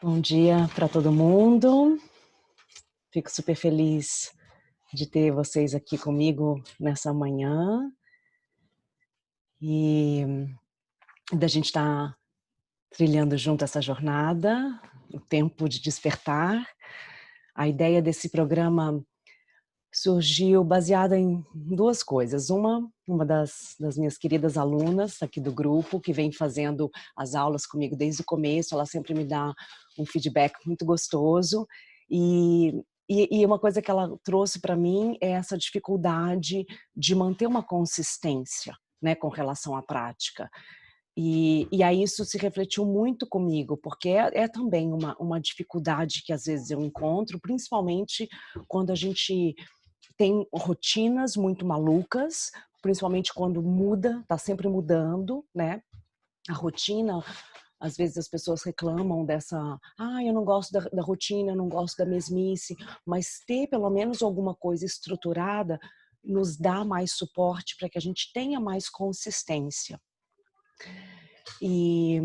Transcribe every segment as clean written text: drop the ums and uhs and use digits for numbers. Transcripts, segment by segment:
Bom dia para todo mundo. Fico super feliz de ter vocês aqui comigo nessa manhã e da gente estar trilhando junto essa jornada, o tempo de despertar. A ideia desse programa surgiu baseada em duas coisas. Uma das minhas queridas alunas aqui do grupo, que vem fazendo as aulas comigo desde o começo, ela sempre me dá um feedback muito gostoso, e uma coisa que ela trouxe para mim é essa dificuldade de manter uma consistência, né, com relação à prática. E aí isso se refletiu muito comigo, porque é também uma dificuldade que às vezes eu encontro, principalmente quando a gente tem rotinas muito malucas, principalmente quando muda, está sempre mudando, né, a rotina. Às vezes as pessoas reclamam dessa: "Ah, eu não gosto da rotina, eu não gosto da mesmice", mas ter pelo menos alguma coisa estruturada nos dá mais suporte para que a gente tenha mais consistência. E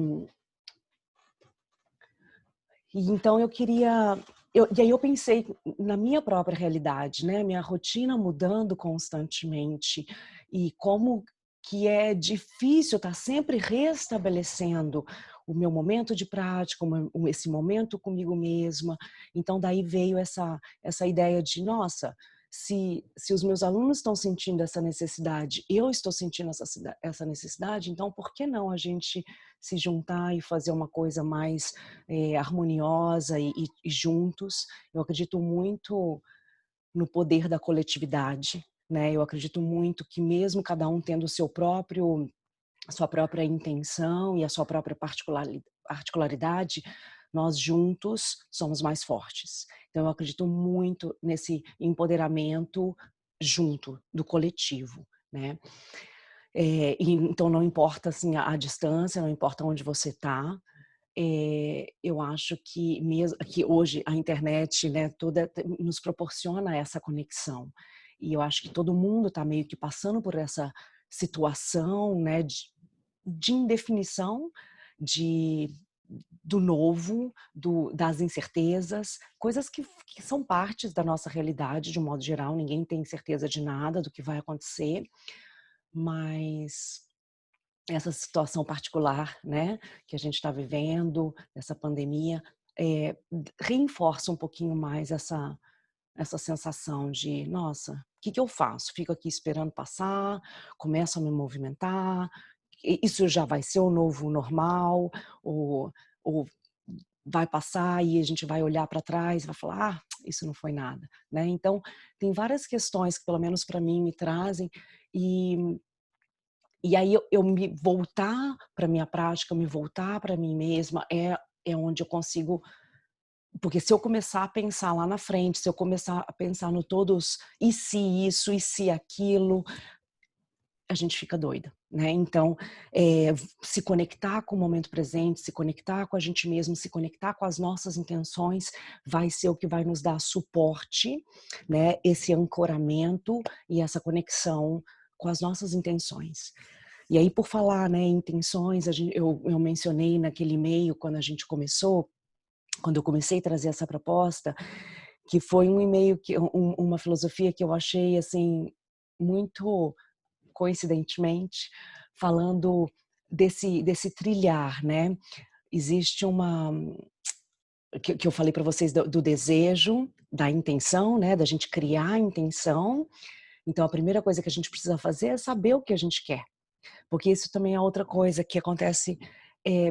então eu queria e aí eu pensei na minha própria realidade, né, minha rotina mudando constantemente, e como que é difícil estar sempre restabelecendo o meu momento de prática, esse momento comigo mesma. Então daí veio essa ideia de: "Nossa, se os meus alunos estão sentindo essa necessidade, eu estou sentindo essa necessidade, então por que não a gente se juntar e fazer uma coisa mais harmoniosa e juntos". Eu acredito muito no poder da coletividade, né, eu acredito muito que mesmo cada um tendo o seu próprio a sua própria intenção e a sua própria particularidade, nós juntos somos mais fortes. Então eu acredito muito nesse empoderamento junto, do coletivo, né. E então não importa, assim, a distância, não importa onde você está. Eu acho que mesmo que hoje a internet, né, toda nos proporciona essa conexão. E eu acho que todo mundo está meio que passando por essa situação, né, de indefinição, de do novo, das incertezas, coisas que são partes da nossa realidade de um modo geral. Ninguém tem certeza de nada do que vai acontecer, mas essa situação particular, né, que a gente está vivendo, essa pandemia, reforça um pouquinho mais essa sensação de: "Nossa, o que que eu faço? Fico aqui esperando passar, começo a me movimentar, isso já vai ser o novo normal, ou ou vai passar e a gente vai olhar para trás e vai falar: 'Ah, isso não foi nada'", né. Então, tem várias questões que pelo menos para mim me trazem, e e aí eu me voltar para minha prática, me voltar para mim mesma, é onde eu consigo. Porque se eu começar a pensar lá na frente, se eu começar a pensar no todos "e se isso, e se aquilo", a gente fica doida, né. Então, se conectar com o momento presente, se conectar com a gente mesmo, se conectar com as nossas intenções, vai ser o que vai nos dar suporte, né, esse ancoramento e essa conexão com as nossas intenções. E aí, por falar, né, em intenções, eu mencionei naquele e-mail quando a gente começou, quando eu comecei a trazer essa proposta, que foi um e-mail uma filosofia que eu achei, assim, muito coincidentemente, falando desse trilhar, né. Existe uma que eu falei para vocês do desejo, da intenção, né, da gente criar a intenção. Então a primeira coisa que a gente precisa fazer é saber o que a gente quer. Porque isso também é outra coisa que acontece,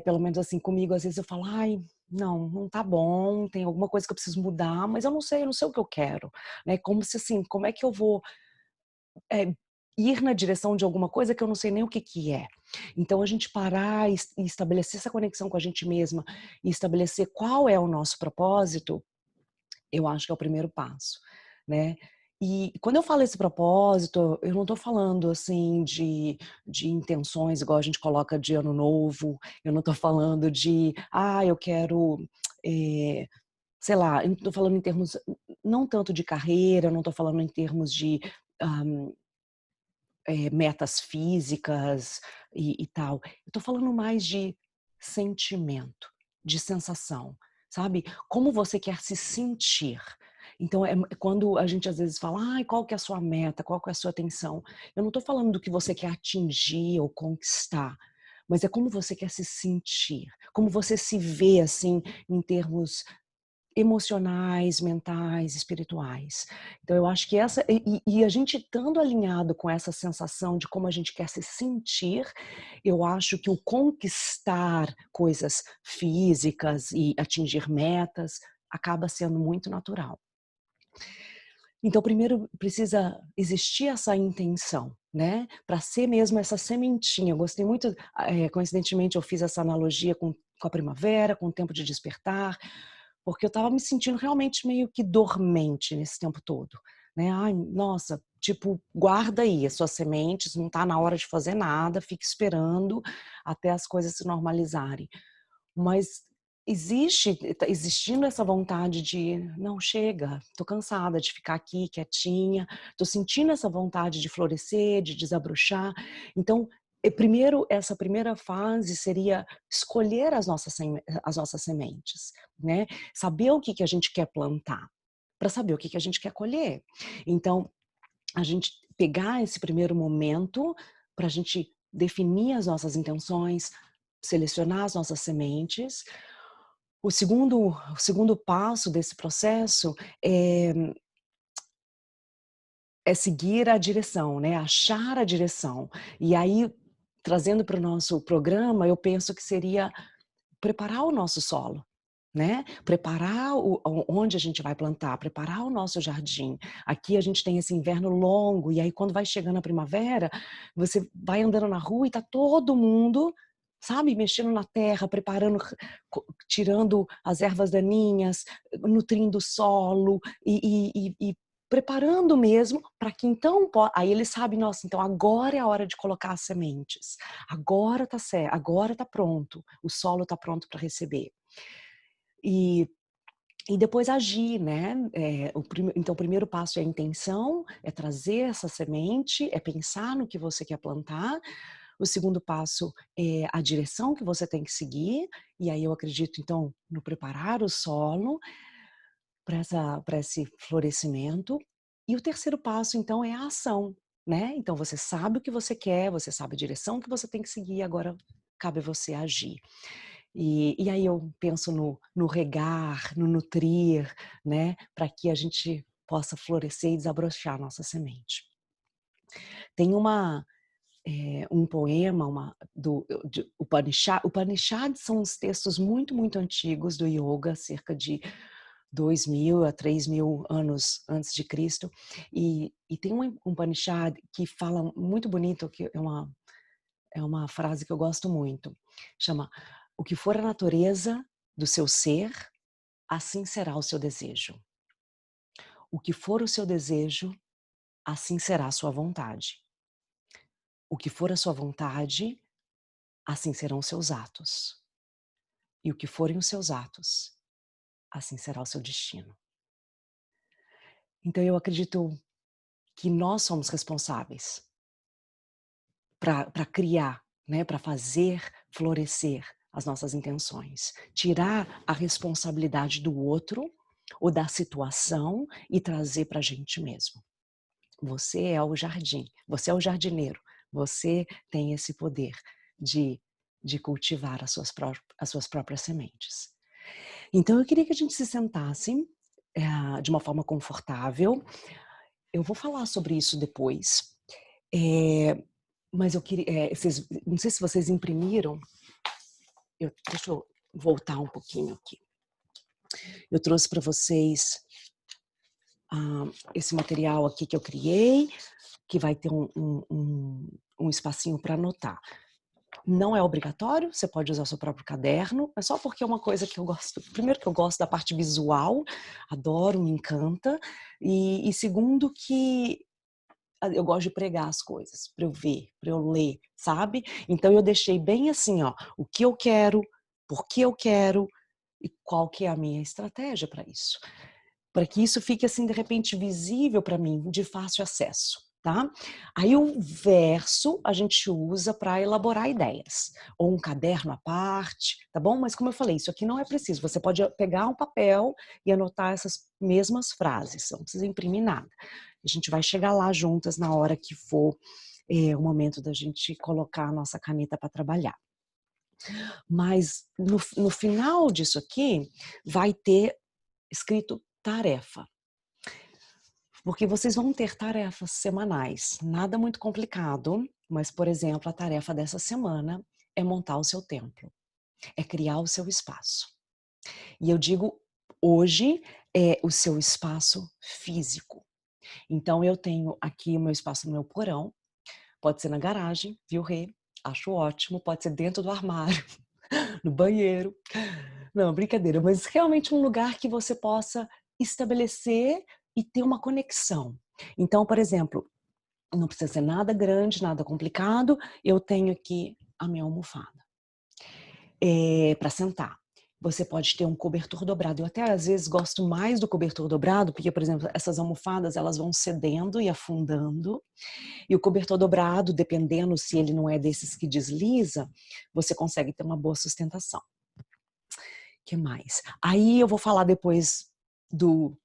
pelo menos assim comigo, às vezes eu falo: "Ai, não tá bom, tem alguma coisa que eu preciso mudar, mas eu não sei o que eu quero", né, como se assim, como é que eu vou, eh, ir na direção de alguma coisa que eu não sei nem o que que é. Então a gente parar e estabelecer essa conexão com a gente mesma, e estabelecer qual é o nosso propósito, eu acho que é o primeiro passo, né. E quando eu falo esse propósito, eu não estou falando, assim, de intenções igual a gente coloca de ano novo, eu não estou falando de: "Ah, eu quero", eh, sei lá, eu não estou falando em termos não tanto de carreira, eu não estou falando em termos de, hã, metas físicas e tal. Eu estou falando mais de sentimento, de sensação. sabe? Como você quer se sentir. Então, quando a gente às vezes fala, ai, qual que é a sua meta, qual que é a sua atenção? Eu não estou falando do que você quer atingir ou conquistar, mas é como você quer se sentir, como você se vê, assim, em termos emocionais, mentais, espirituais. Então eu acho que e a gente estando alinhado com essa sensação de como a gente quer se sentir, eu acho que o conquistar coisas físicas e atingir metas acaba sendo muito natural. Então, primeiro precisa existir essa intenção, né? Para ser mesmo essa sementinha. Eu gostei muito, coincidentemente, eu fiz essa analogia com a primavera, com o tempo de despertar, porque eu estava me sentindo realmente meio que dormente nesse tempo todo, né? Ai, nossa, tipo, guarda aí as suas sementes, não está na hora de fazer nada, fique esperando até as coisas se normalizarem. Mas tá existindo essa vontade de: "Não, chega, tô cansada de ficar aqui quietinha, tô sentindo essa vontade de florescer, de desabrochar". Então, primeiro essa primeira fase seria escolher as nossas sementes, né, saber o que que a gente quer plantar, para saber o que que a gente quer colher. Então, a gente pegar esse primeiro momento para a gente definir as nossas intenções, selecionar as nossas sementes. O segundo passo desse processo é seguir a direção, né, achar a direção. E aí, trazendo para o nosso programa, eu penso que seria preparar o nosso solo, né, preparar onde a gente vai plantar, preparar o nosso jardim. Aqui a gente tem esse inverno longo, e aí quando vai chegando a primavera, você vai andando na rua e tá todo mundo, sabe, mexendo na terra, preparando, tirando as ervas daninhas, nutrindo o solo e preparando mesmo para que então aí eles sabem, nossa, então agora é a hora de colocar as sementes. Agora tá certo, agora tá pronto, o solo tá pronto para receber. E depois agir, né, então o primeiro passo é a intenção, é trazer essa semente, é pensar no que você quer plantar. O segundo passo é a direção que você tem que seguir, e aí eu acredito então no preparar o solo para esse florescimento. E o terceiro passo então é a ação, né, então você sabe o que você quer, você sabe a direção que você tem que seguir, agora cabe você agir. E aí eu penso no regar, no nutrir, né, para que a gente possa florescer e desabrochar a nossa semente. Tem um poema, do de Upanishads são os textos muito, muito antigos do yoga, cerca de 2000 a 3000 anos antes de Cristo, e tem um Upanishad que fala muito bonito, que é uma frase que eu gosto muito, chama: "O que for a natureza do seu ser, assim será o seu desejo. O que for o seu desejo, assim será a sua vontade. O que for a sua vontade, assim serão os seus atos. E o que forem os seus atos, assim será o seu destino". Então eu acredito que nós somos responsáveis para criar, né, para fazer florescer as nossas intenções. Tirar a responsabilidade do outro ou da situação e trazer para a gente mesmo. Você é o jardim, você é o jardineiro, você tem esse poder de, de cultivar as suas próprias sementes. Então eu queria que a gente se sentasse de uma forma confortável. Eu vou falar sobre isso depois. Eh, mas eu queria, não sei se vocês imprimiram, deixa eu voltar um pouquinho aqui. Eu trouxe para vocês esse material aqui que eu criei, que vai ter um espacinho para anotar. Não é obrigatório, você pode usar seu próprio caderno, mas só porque é uma coisa que eu gosto. Primeiro que eu gosto da parte visual, adoro, me encanta, e segundo que eu gosto de pregar as coisas, para eu ver, para eu ler, sabe? Então eu deixei bem assim, ó, o que eu quero, por que eu quero e qual que é a minha estratégia para isso. Para que isso fique assim, de repente, visível para mim, de fácil acesso. tá? Aí o verso a gente usa para elaborar ideias, ou um caderno à parte, tá bom? Mas como eu falei, isso aqui não é preciso. Você pode pegar um papel e anotar essas mesmas frases, não precisa imprimir nada. A gente vai chegar lá juntas na hora que for o momento da gente colocar a nossa caneta para trabalhar. Mas no final disso aqui, vai ter escrito tarefa. Porque vocês vão ter tarefas semanais, nada muito complicado, mas, por exemplo, a tarefa dessa semana é montar o seu templo, é criar o seu espaço. E eu digo, hoje é o seu espaço físico. Então, eu tenho aqui o meu espaço no meu porão, pode ser na garagem, viu, Rê? Acho ótimo, pode ser dentro do armário, no banheiro. Não, brincadeira, mas realmente um lugar que você possa estabelecer e ter uma conexão. Então, por exemplo, não precisa ser nada grande, nada complicado, eu tenho aqui a minha almofada para sentar. Você pode ter um cobertor dobrado. Eu até às vezes gosto mais do cobertor dobrado, porque, por exemplo, essas almofadas elas vão cedendo e afundando. E o cobertor dobrado, dependendo se ele não é desses que desliza, você consegue ter uma boa sustentação. Que mais? Aí eu vou falar depois do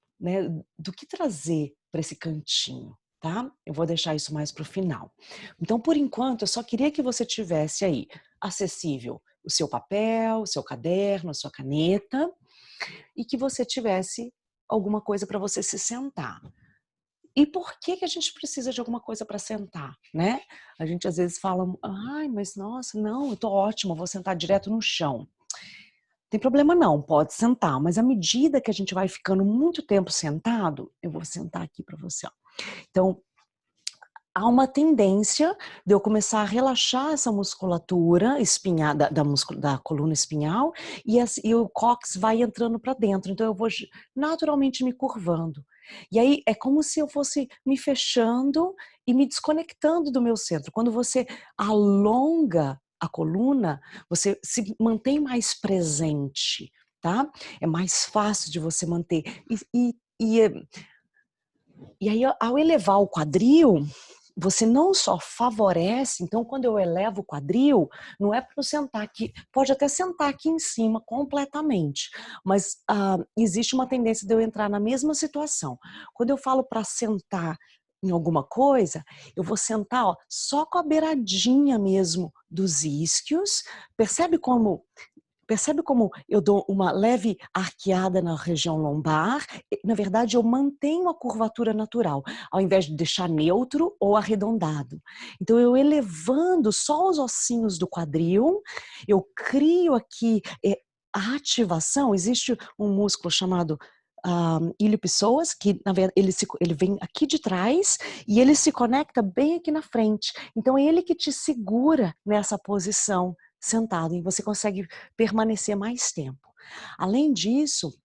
que trazer para esse cantinho, tá? Eu vou deixar isso mais para o final. Então, por enquanto, eu só queria que você tivesse aí acessível o seu papel, o seu caderno, a sua caneta e que você tivesse alguma coisa para você se sentar. E por que a gente precisa de alguma coisa para sentar, né? A gente às vezes fala, ai, mas nossa, não, eu tô ótima, vou sentar direto no chão. Tem problema não, pode sentar, mas à medida que a gente vai ficando muito tempo sentado, eu vou sentar aqui para você, ó. Então, há uma tendência de eu começar a relaxar essa musculatura espinhada, da coluna espinhal e o cóccix vai entrando para dentro, então eu vou naturalmente me curvando. E aí é como se eu fosse me fechando e me desconectando do meu centro. Quando você alonga a coluna, você se mantém mais presente, tá? É mais fácil de você manter. E aí, ao elevar o quadril, você não só favorece, então quando eu elevo o quadril, não é para eu sentar aqui, pode até sentar aqui em cima completamente, mas existe uma tendência de eu entrar na mesma situação. Quando eu falo para sentar em alguma coisa, eu vou sentar só com a beiradinha mesmo dos isquios, Percebe como eu dou uma leve arqueada na região lombar? Na verdade, eu mantenho a curvatura natural, ao invés de deixar neutro ou arredondado. Então, eu elevando só os ossinhos do quadril, eu crio aqui a ativação. Existe um músculo chamado ilio-psoas, que na verdade ele vem aqui de trás e ele se conecta bem aqui na frente. Então, é ele que te segura nessa posição sentado e você consegue permanecer mais tempo. Além disso,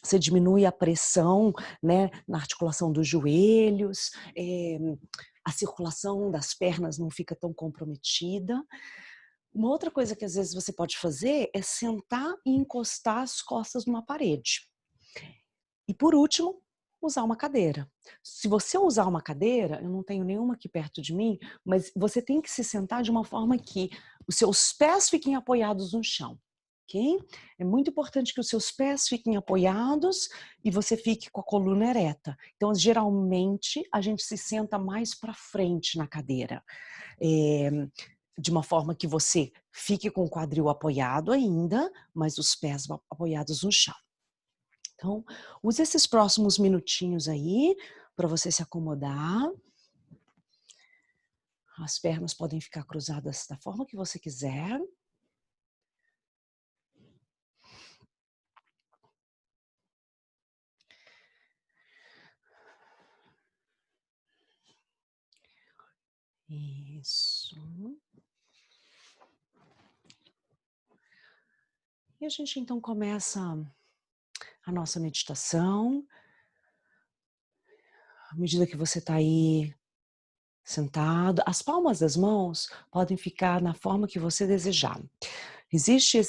você diminui a pressão, né, na articulação dos joelhos, a circulação das pernas não fica tão comprometida. Uma outra coisa que às vezes você pode fazer é sentar e encostar as costas numa parede. E por último, usar uma cadeira. Se você usar uma cadeira, eu não tenho nenhuma aqui perto de mim, mas você tem que se sentar de uma forma que os seus pés fiquem apoiados no chão, ok? É muito importante que os seus pés fiquem apoiados e você fique com a coluna ereta. Então, geralmente, a gente se senta mais para frente na cadeira. De uma forma que você fique com o quadril apoiado ainda, mas os pés apoiados no chão. Então, use esses próximos minutinhos aí para você se acomodar. As pernas podem ficar cruzadas da forma que você quiser. Isso. E a gente então começa a nossa meditação. À medida que você está aí sentado, as palmas das mãos podem ficar na forma que você desejar. Existe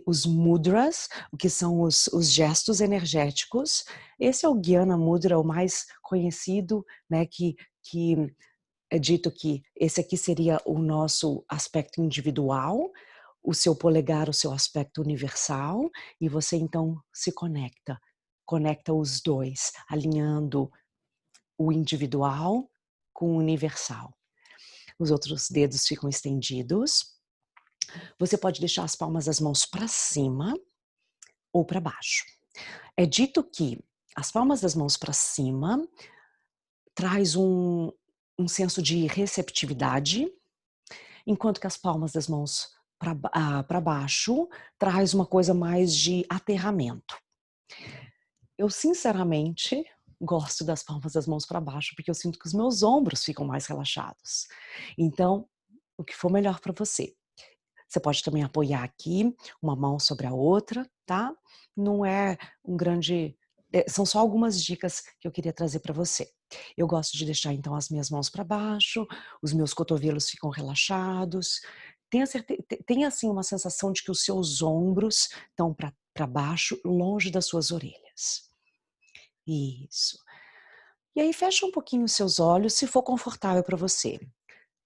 os mudras, o que são os gestos energéticos. Esse é o Gyana Mudra, o mais conhecido, né, que é dito que esse aqui seria o nosso aspecto individual, o seu polegar, o seu aspecto universal, e você então se conecta os dois, alinhando o individual com o universal. Os outros dedos ficam estendidos. Você pode deixar as palmas das mãos para cima ou para baixo. É dito que as palmas das mãos para cima traz um senso de receptividade, enquanto que as palmas das mãos para baixo traz uma coisa mais de aterramento. Eu sinceramente gosto das palmas das mãos para baixo, porque eu sinto que os meus ombros ficam mais relaxados. Então, o que for melhor para você. Você pode também apoiar aqui, uma mão sobre a outra, tá? Não é um grande... são só algumas dicas que eu queria trazer para você. Eu gosto de deixar, então, as minhas mãos para baixo, os meus cotovelos ficam relaxados. Tenha, assim, uma sensação de que os seus ombros estão para baixo, longe das suas orelhas. Isso. E aí, fecha um pouquinho os seus olhos, se for confortável para você.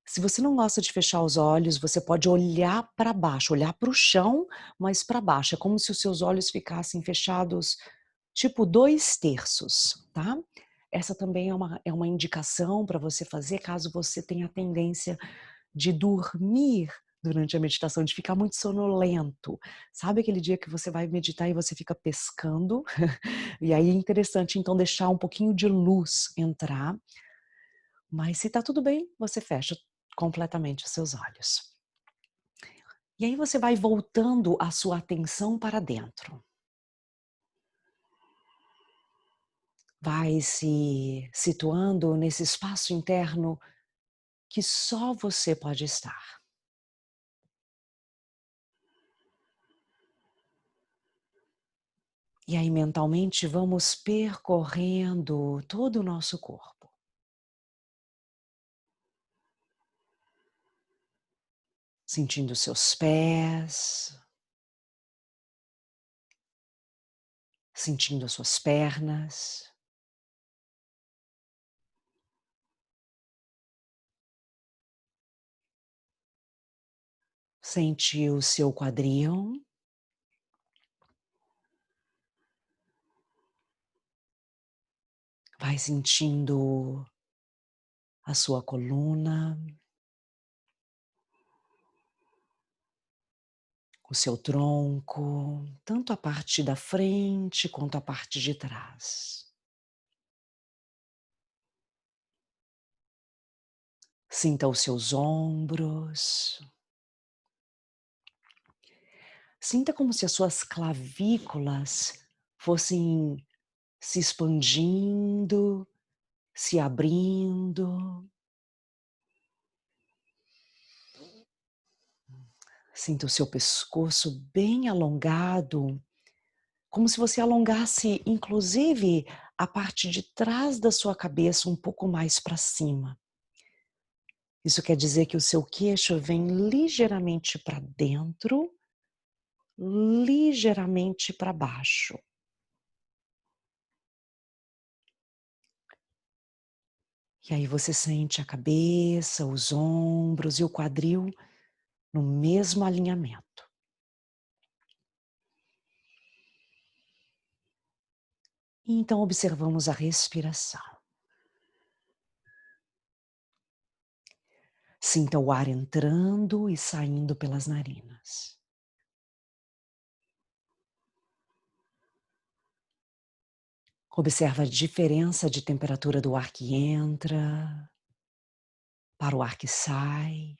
Se você não gosta de fechar os olhos, você pode olhar para baixo, olhar para o chão, mas para baixo. É como se os seus olhos ficassem fechados, tipo 2/3, tá? Essa também é uma indicação para você fazer caso você tenha a tendência de dormir durante a meditação, de ficar muito sonolento. Sabe aquele dia que você vai meditar e você fica pescando? E aí é interessante, então, deixar um pouquinho de luz entrar. Mas se tá tudo bem, você fecha completamente os seus olhos. E aí você vai voltando a sua atenção para dentro. Vai se situando nesse espaço interno que só você pode estar. E aí mentalmente vamos percorrendo todo o nosso corpo. Sentindo seus pés, sentindo as suas pernas. Sente o seu quadril. Vai sentindo a sua coluna, o seu tronco, tanto a parte da frente quanto a parte de trás. Sinta os seus ombros. Sinta como se as suas clavículas fossem se expandindo, se abrindo. Sinta o seu pescoço bem alongado, como se você alongasse, inclusive, a parte de trás da sua cabeça um pouco mais para cima. Isso quer dizer que o seu queixo vem ligeiramente para dentro, ligeiramente para baixo. E aí você sente a cabeça, os ombros e o quadril no mesmo alinhamento. E então observamos a respiração. Sinta o ar entrando e saindo pelas narinas. Observa a diferença de temperatura do ar que entra para o ar que sai.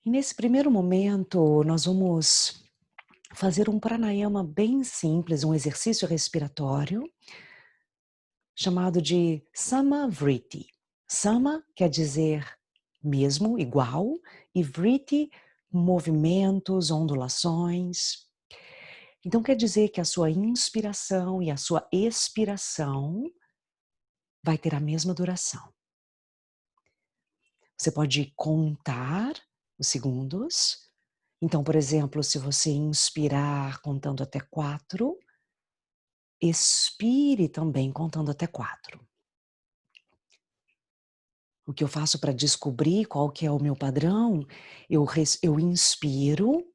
E nesse primeiro momento, nós vamos fazer um pranayama bem simples, um exercício respiratório, chamado de Samavriti. Sama quer dizer mesmo, igual, e Vriti, movimentos, ondulações. Então quer dizer que a sua inspiração e a sua expiração vai ter a mesma duração. Você pode contar os segundos. Então, por exemplo, se você inspirar contando até 4, expire também contando até 4. O que eu faço para descobrir qual que é o meu padrão, eu inspiro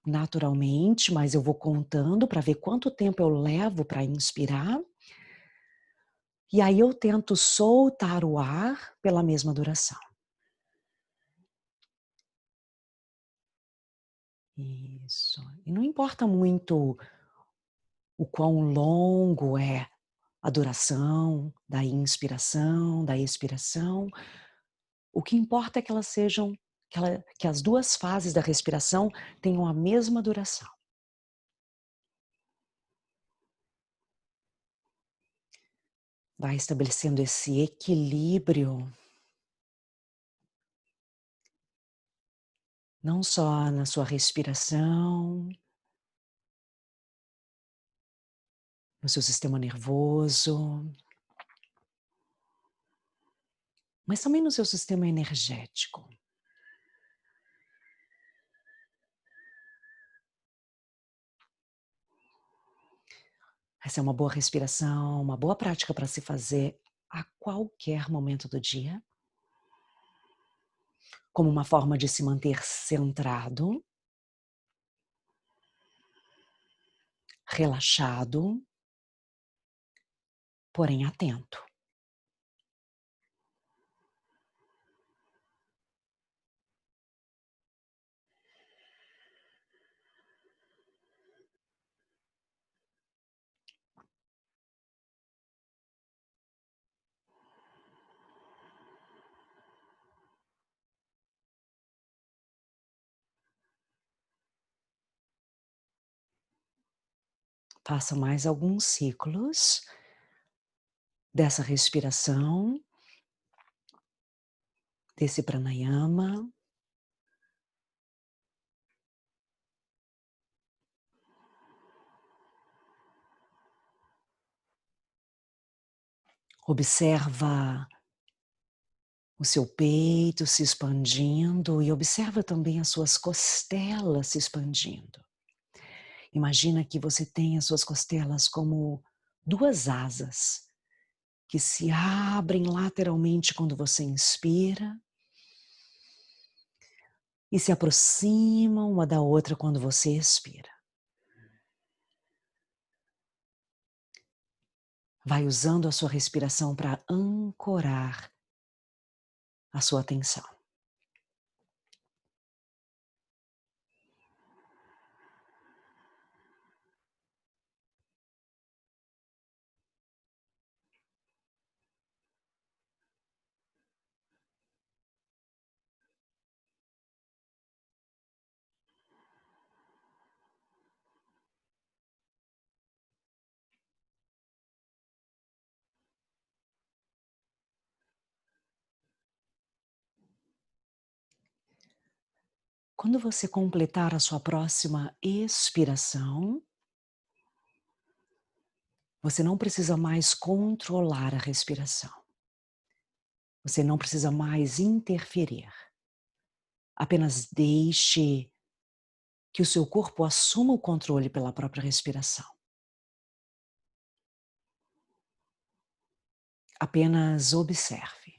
naturalmente, mas eu vou contando para ver quanto tempo eu levo para inspirar, e aí eu tento soltar o ar pela mesma duração. Isso. E não importa muito o quão longo é a duração da inspiração, da expiração, o que importa é que elas sejam que as 2 fases da respiração tenham a mesma duração. Vai estabelecendo esse equilíbrio, não só na sua respiração, no seu sistema nervoso, mas também no seu sistema energético. Essa é uma boa respiração, uma boa prática para se fazer a qualquer momento do dia, como uma forma de se manter centrado, relaxado, porém atento. Faça mais alguns ciclos dessa respiração, desse pranayama. Observa o seu peito se expandindo e observa também as suas costelas se expandindo. Imagina que você tem as suas costelas como 2 asas que se abrem lateralmente quando você inspira e se aproximam uma da outra quando você expira. Vai usando a sua respiração para ancorar a sua atenção. Quando você completar a sua próxima expiração, você não precisa mais controlar a respiração. Você não precisa mais interferir. Apenas deixe que o seu corpo assuma o controle pela própria respiração. Apenas observe.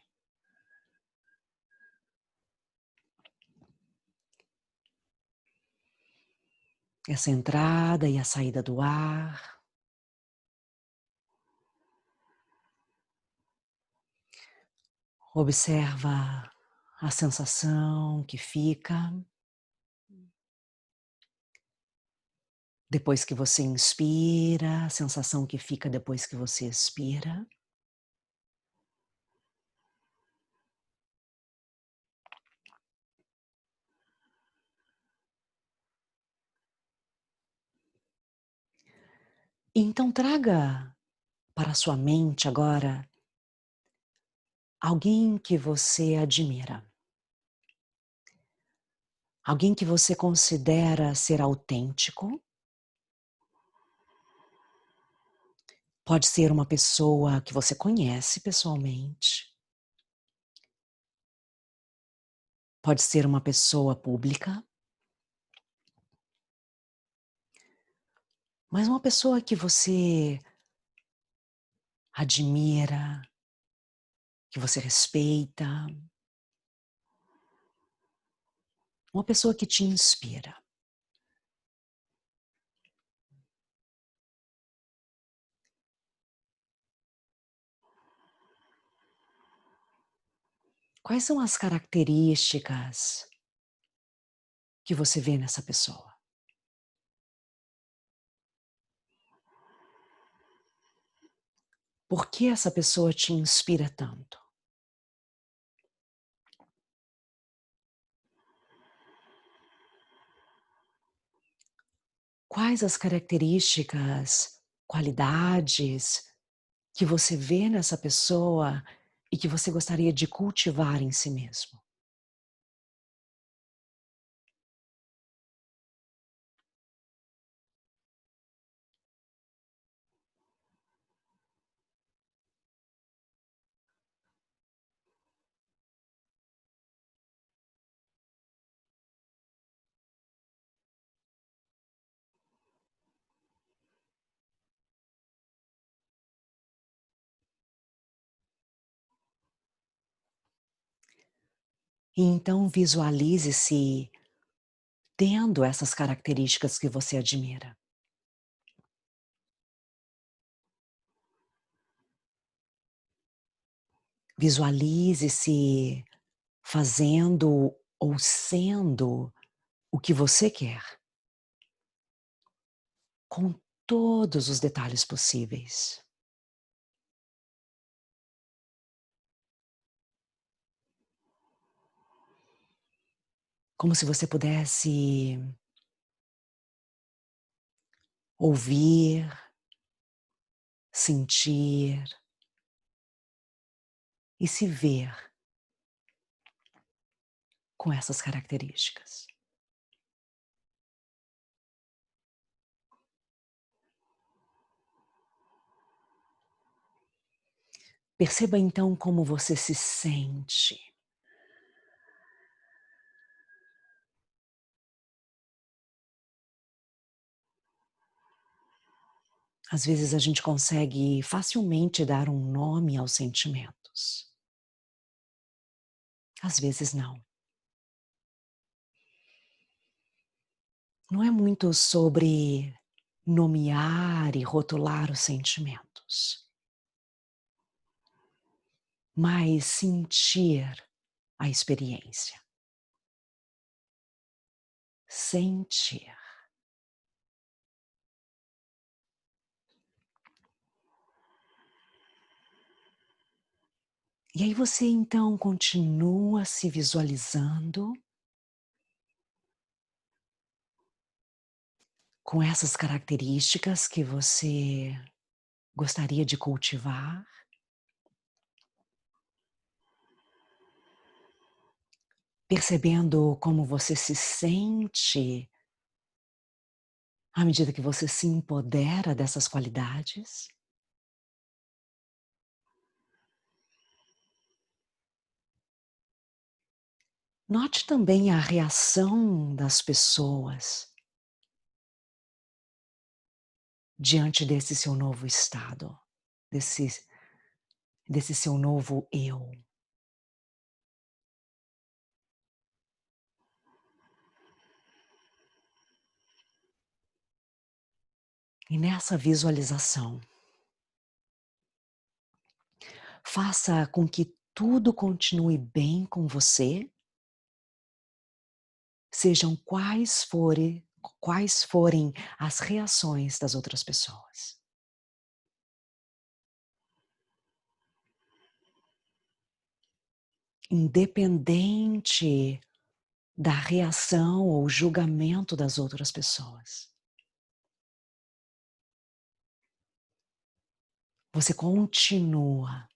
Essa entrada e a saída do ar. Observa a sensação que fica depois que você inspira, a sensação que fica depois que você expira. Então traga para a sua mente agora alguém que você admira. Alguém que você considera ser autêntico. Pode ser uma pessoa que você conhece pessoalmente. Pode ser uma pessoa pública. mas uma pessoa que você admira, que você respeita, uma pessoa que te inspira. Quais são as características que você vê nessa pessoa? Por que essa pessoa te inspira tanto? Quais as características, qualidades que você vê nessa pessoa e que você gostaria de cultivar em si mesmo? E então visualize-se tendo essas características que você admira. Visualize-se fazendo ou sendo o que você quer, com todos os detalhes possíveis. Como se você pudesse ouvir, sentir e se ver com essas características. Perceba então como você se sente. Às vezes a gente consegue facilmente dar um nome aos sentimentos. Às vezes não. Não é muito sobre nomear e rotular os sentimentos, mas sentir a experiência. Sentir. E aí você então continua se visualizando com essas características que você gostaria de cultivar, percebendo como você se sente à medida que você se empodera dessas qualidades. Note também a reação das pessoas diante desse seu novo estado, desse desse seu novo eu. E nessa visualização, faça com que tudo continue bem com você, sejam quais forem as reações das outras pessoas. Independente da reação ou julgamento das outras pessoas. Você continua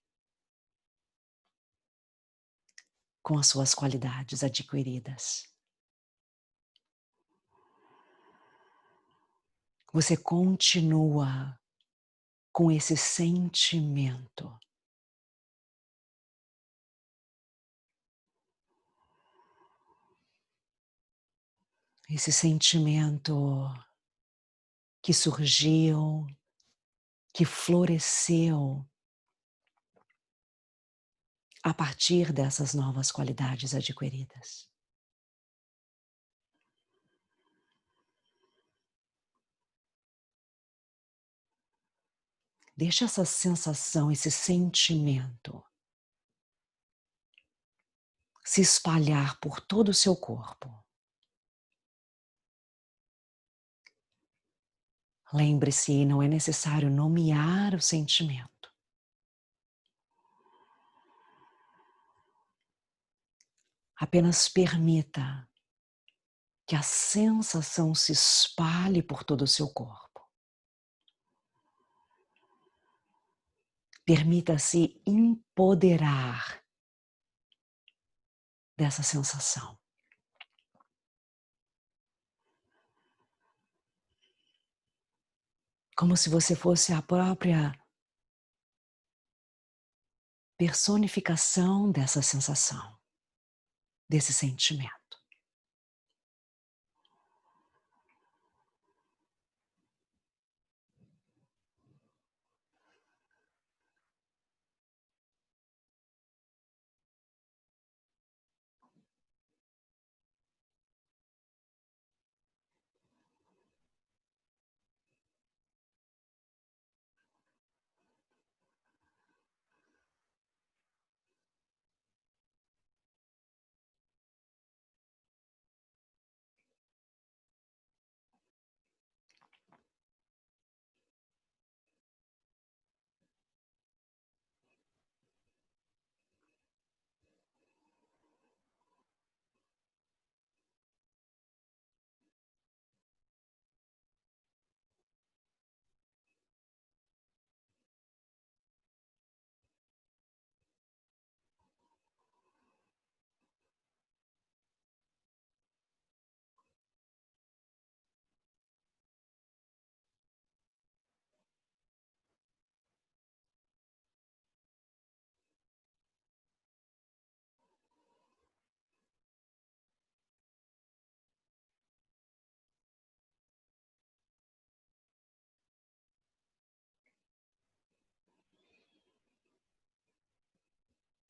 com as suas qualidades adquiridas. Você continua com esse sentimento. Esse sentimento que surgiu, que floresceu a partir dessas novas qualidades adquiridas. Deixa essa sensação, esse sentimento se espalhar por todo o seu corpo. Lembre-se, não é necessário nomear o sentimento. Apenas permita que a sensação se espalhe por todo o seu corpo. Permita-se empoderar dessa sensação. Como se você fosse a própria personificação dessa sensação, desse sentimento.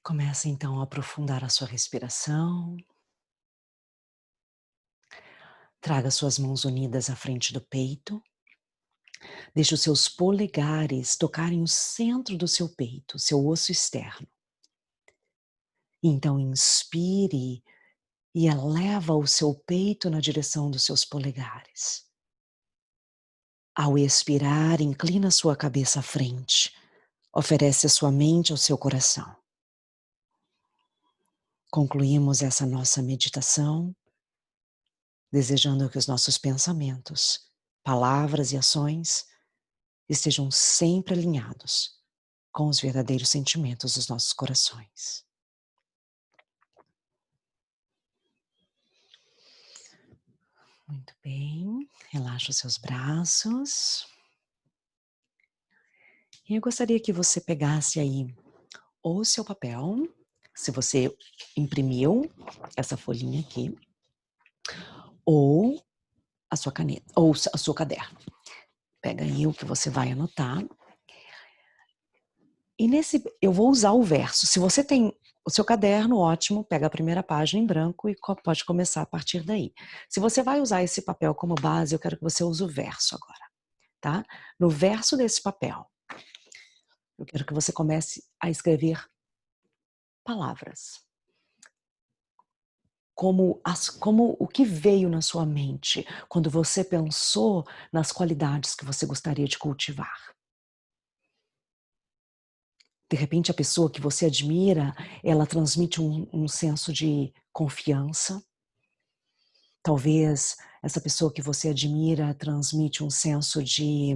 Comece então a aprofundar a sua respiração. Traga suas mãos unidas à frente do peito. Deixe os seus polegares tocarem o centro do seu peito, seu osso externo. Então inspire e eleva o seu peito na direção dos seus polegares. Ao expirar, inclina sua cabeça à frente. Oferece a sua mente ao seu coração. Concluímos essa nossa meditação, desejando que os nossos pensamentos, palavras e ações estejam sempre alinhados com os verdadeiros sentimentos dos nossos corações. Muito bem, relaxa os seus braços. E eu gostaria que você pegasse aí ou o seu papel, se você imprimiu essa folhinha aqui, ou a sua caneta, ou o seu caderno. Pega aí o que você vai anotar. E eu vou usar o verso. Se você tem o seu caderno, ótimo, pega a primeira página em branco e pode começar a partir daí. Se você vai usar esse papel como base, eu quero que você use o verso agora, tá? No verso desse papel, eu quero que você comece a escrever palavras. Como o que veio na sua mente quando você pensou nas qualidades que você gostaria de cultivar. De repente, a pessoa que você admira, ela transmite um senso de confiança. Talvez essa pessoa que você admira transmite um senso de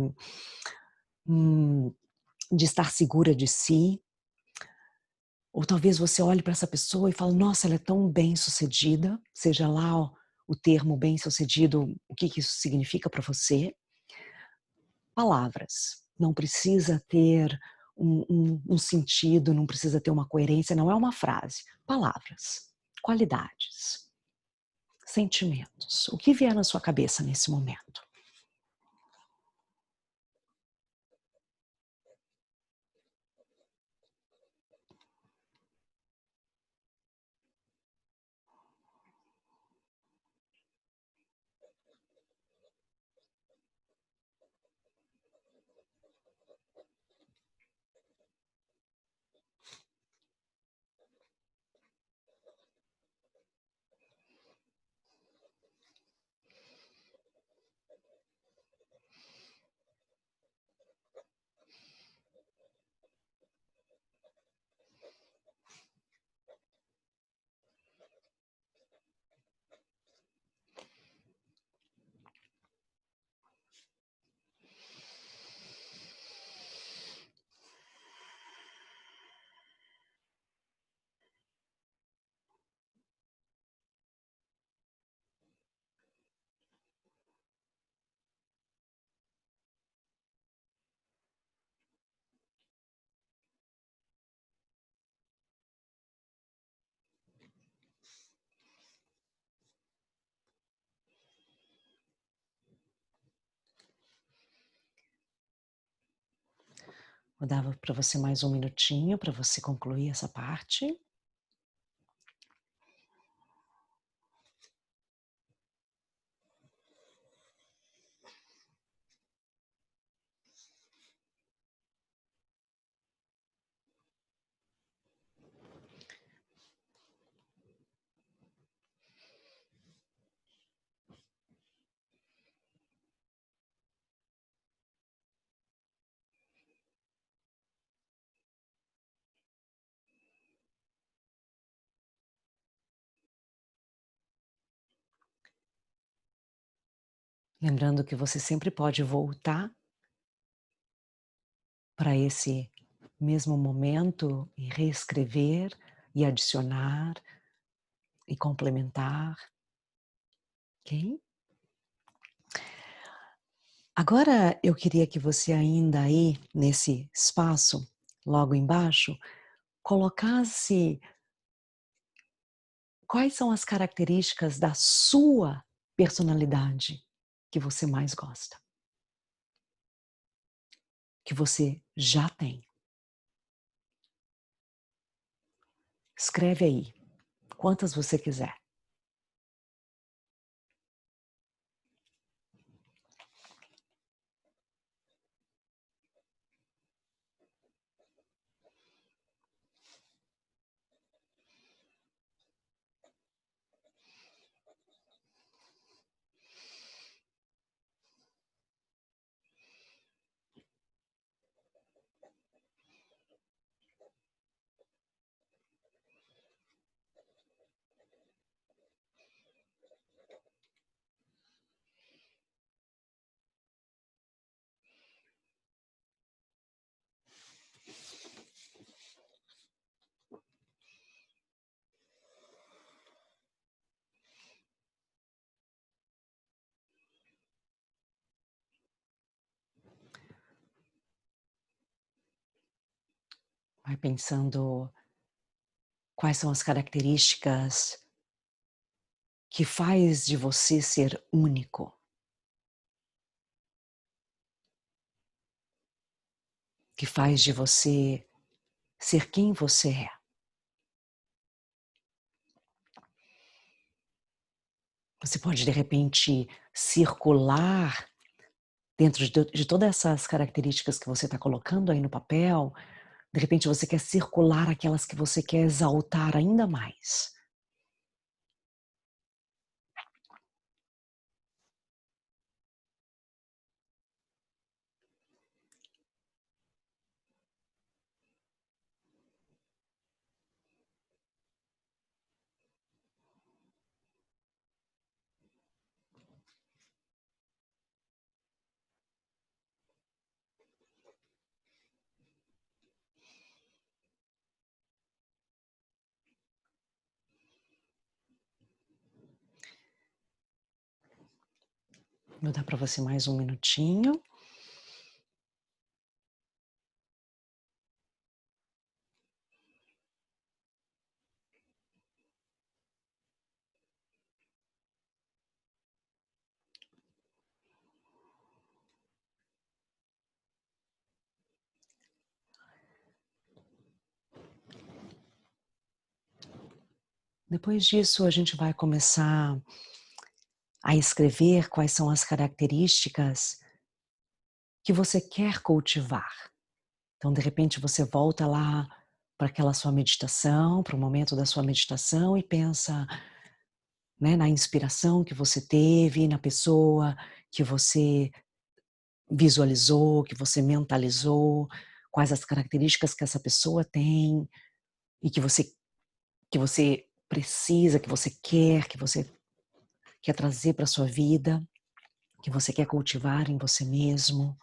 estar segura de si. Ou talvez você olhe para essa pessoa e fale, nossa, ela é tão bem-sucedida, seja lá o termo bem-sucedido, o que isso significa para você. Palavras. Não precisa ter um sentido, não precisa ter uma coerência, não é uma frase. Palavras, qualidades, sentimentos. O que vier na sua cabeça nesse momento? Vou dar para você mais um minutinho para você concluir essa parte. Lembrando que você sempre pode voltar para esse mesmo momento e reescrever e adicionar e complementar, ok? Agora eu queria que você ainda aí, nesse espaço, logo embaixo, colocasse quais são as características da sua personalidade que você mais gosta, que você já tem. Escreve aí, quantas você quiser. Vai pensando quais são as características que faz de você ser único, que faz de você ser quem você é. Você pode, de repente, circular dentro de todas essas características que você está colocando aí no papel, de repente você quer circular aquelas que você quer exaltar ainda mais. Vou dar para você mais um minutinho. Depois disso, a gente vai começar a escrever quais são as características que você quer cultivar. Então, de repente, você volta lá para aquela sua meditação, para o momento da sua meditação e pensa, né, na inspiração que você teve, na pessoa que você visualizou, que você mentalizou, quais as características que essa pessoa tem e que você precisa, que você quer trazer para sua vida, que você quer cultivar em você mesmo.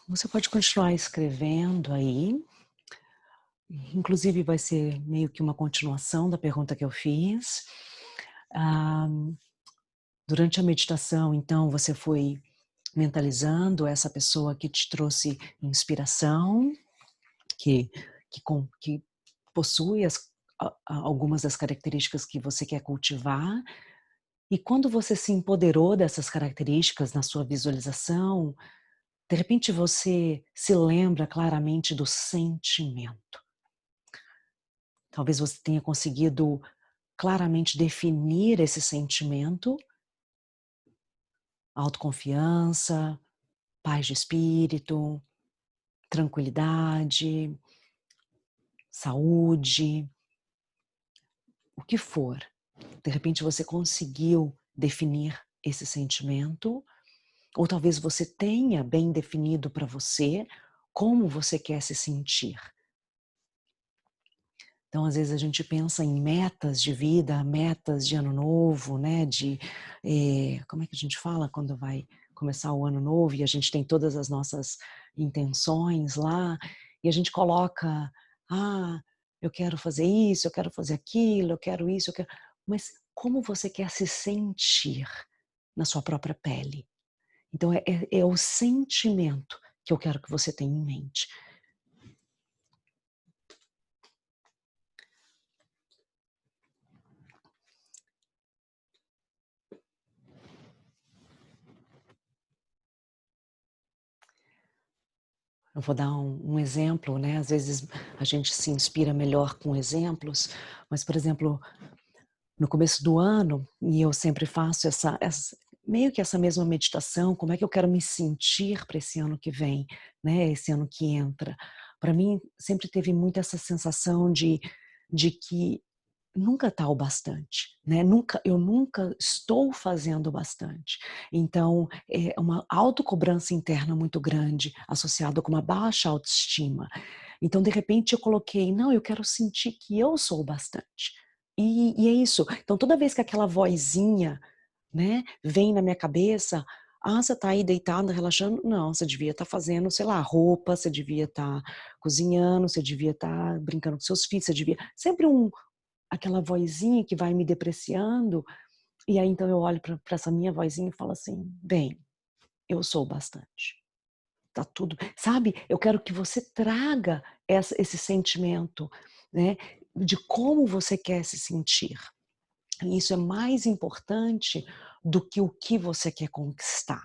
Você pode continuar escrevendo aí, inclusive vai ser meio que uma continuação da pergunta que eu fiz. Ah, durante a meditação, então, você foi mentalizando essa pessoa que te trouxe inspiração, que que possui algumas das características que você quer cultivar, e quando você se empoderou dessas características na sua visualização, de repente você se lembra claramente do sentimento. Talvez você tenha conseguido claramente definir esse sentimento: autoconfiança, paz de espírito, tranquilidade, saúde, o que for. De repente você conseguiu definir esse sentimento, ou talvez você tenha bem definido para você como você quer se sentir. Então, às vezes a gente pensa em metas de vida, metas de ano novo, né, como é que a gente fala quando vai começar o ano novo e a gente tem todas as nossas intenções lá, e a gente coloca: "Ah, eu quero fazer isso, eu quero fazer aquilo, eu quero isso, eu quero", mas como você quer se sentir na sua própria pele? Então é o sentimento que eu quero que você tenha em mente. Eu vou dar um exemplo, né, às vezes a gente se inspira melhor com exemplos, mas, por exemplo, no começo do ano, e eu sempre faço essa meio que essa mesma meditação, como é que eu quero me sentir para esse ano que vem, né, esse ano que entra. Para mim sempre teve muito essa sensação de que nunca está o bastante, né, eu nunca estou fazendo o bastante. Então, é uma autocobrança interna muito grande, associada com uma baixa autoestima. Então, de repente, eu coloquei: "Não, eu quero sentir que eu sou o bastante". E é isso. Então, toda vez que aquela vozinha, né, vem na minha cabeça: "Ah, você está aí deitada, relaxando? Não, você devia estar fazendo, sei lá, roupa, você devia estar cozinhando, você devia estar brincando com seus filhos, você devia", sempre aquela vozinha que vai me depreciando, e aí então eu olho para essa minha vozinha e falo assim: "Bem, eu sou o bastante, tá tudo", sabe, eu quero que você traga esse sentimento, né, de como você quer se sentir. E isso é mais importante do que o que você quer conquistar.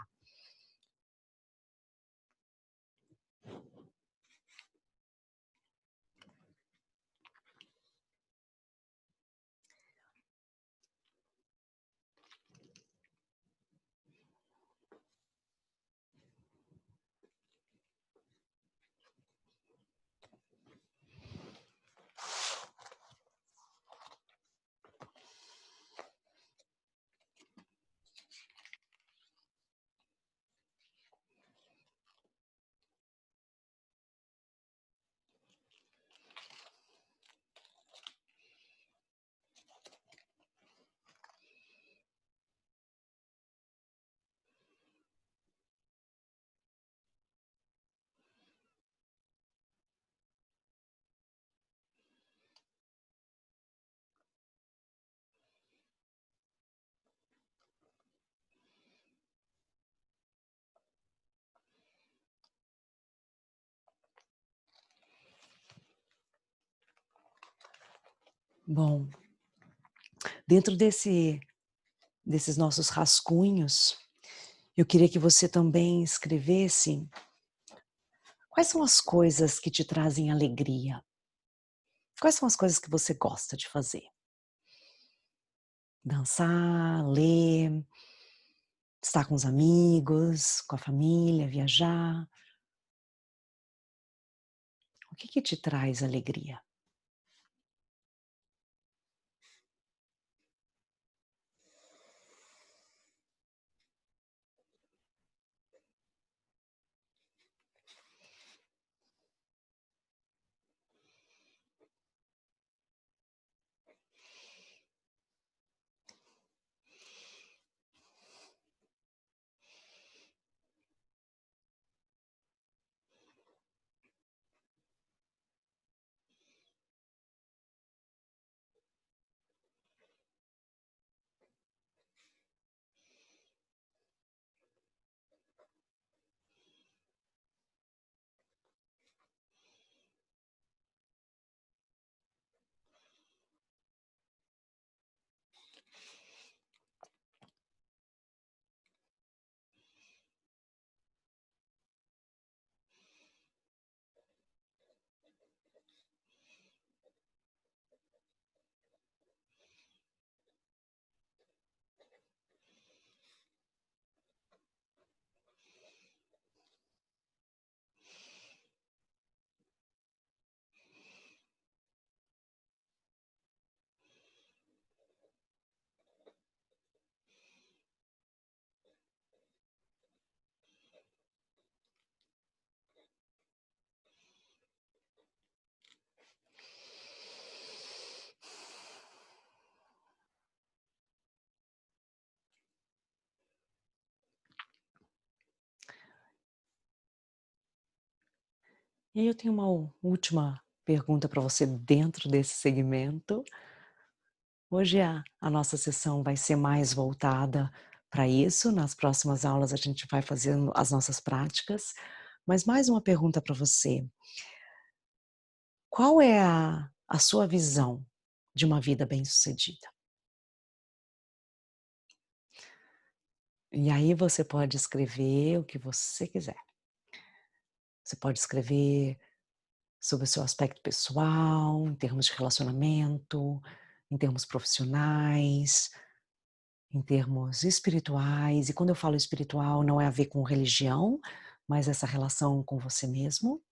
Bom, dentro desses nossos rascunhos, eu queria que você também escrevesse quais são as coisas que te trazem alegria. Quais são as coisas que você gosta de fazer? Dançar, ler, estar com os amigos, com a família, viajar. O que te traz alegria? E aí eu tenho uma última pergunta para você dentro desse segmento. Hoje a nossa sessão vai ser mais voltada para isso, nas próximas aulas a gente vai fazendo as nossas práticas, mas mais uma pergunta para você: qual é a sua visão de uma vida bem-sucedida? E aí você pode escrever o que você quiser. Você pode escrever sobre o seu aspecto pessoal, em termos de relacionamento, em termos profissionais, em termos espirituais, e quando eu falo espiritual não é a ver com religião, mas essa relação com você mesmo.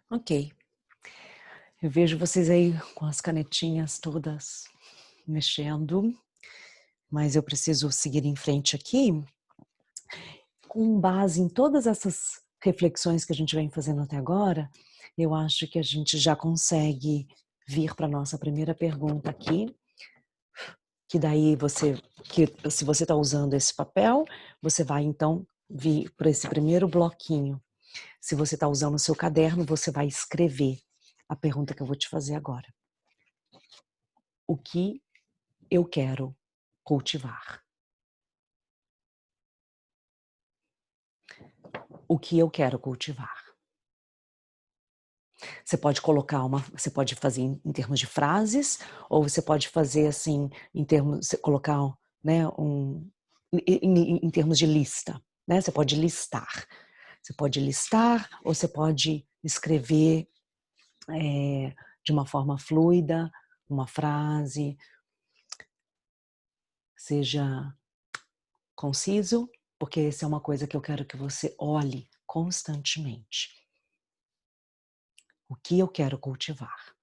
Ok, eu vejo vocês aí com as canetinhas todas mexendo, mas eu preciso seguir em frente aqui. Com base em todas essas reflexões que a gente vem fazendo até agora, eu acho que a gente já consegue vir para a nossa primeira pergunta aqui, que daí se você está usando esse papel, você vai então vir para esse primeiro bloquinho. Se você está usando o seu caderno, você vai escrever a pergunta que eu vou te fazer agora. O que eu quero cultivar? O que eu quero cultivar? Você pode fazer em termos de frases, ou você pode fazer assim, em termos, colocar, né, em termos de lista, né? Você pode listar. Você pode listar, ou você pode escrever de uma forma fluida, uma frase, seja conciso, porque essa é uma coisa que eu quero que você olhe constantemente. O que eu quero cultivar?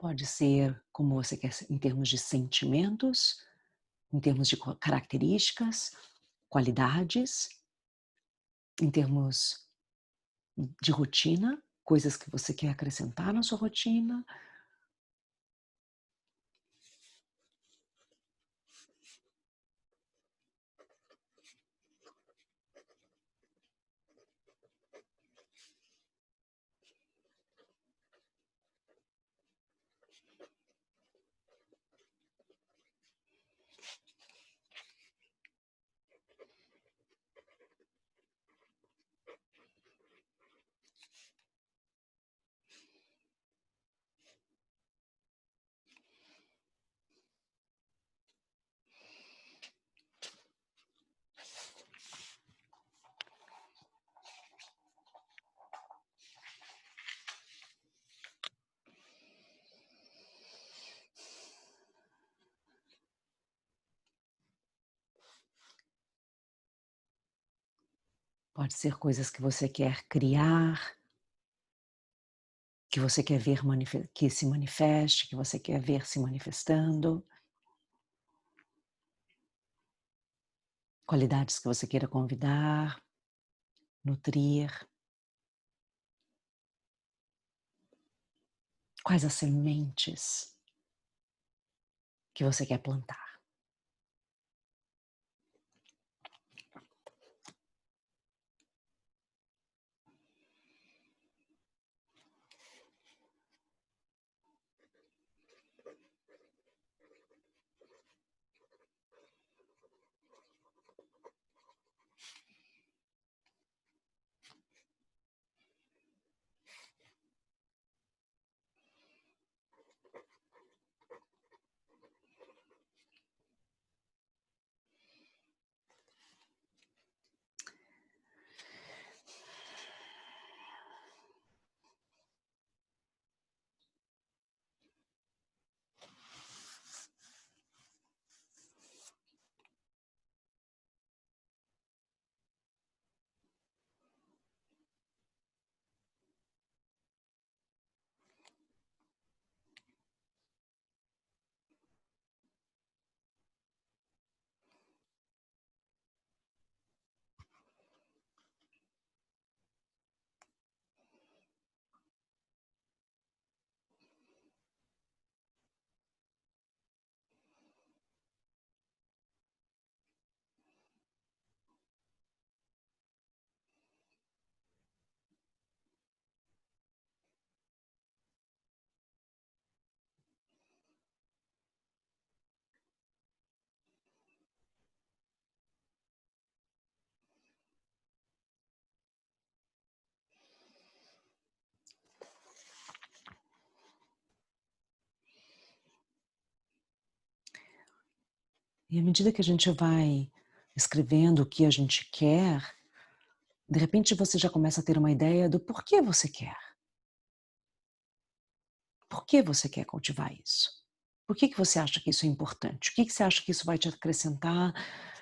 Pode ser como você quer em termos de sentimentos, em termos de características, qualidades, em termos de rotina, coisas que você quer acrescentar na sua rotina. Pode ser coisas que você quer criar, que você quer ver que se manifeste, que você quer ver se manifestando. Qualidades que você queira convidar, nutrir. Quais as sementes que você quer plantar? E à medida que a gente vai escrevendo o que a gente quer, de repente você já começa a ter uma ideia do porquê você quer. Por que você quer cultivar isso? Por que você acha que isso é importante? O que você acha que isso vai te acrescentar?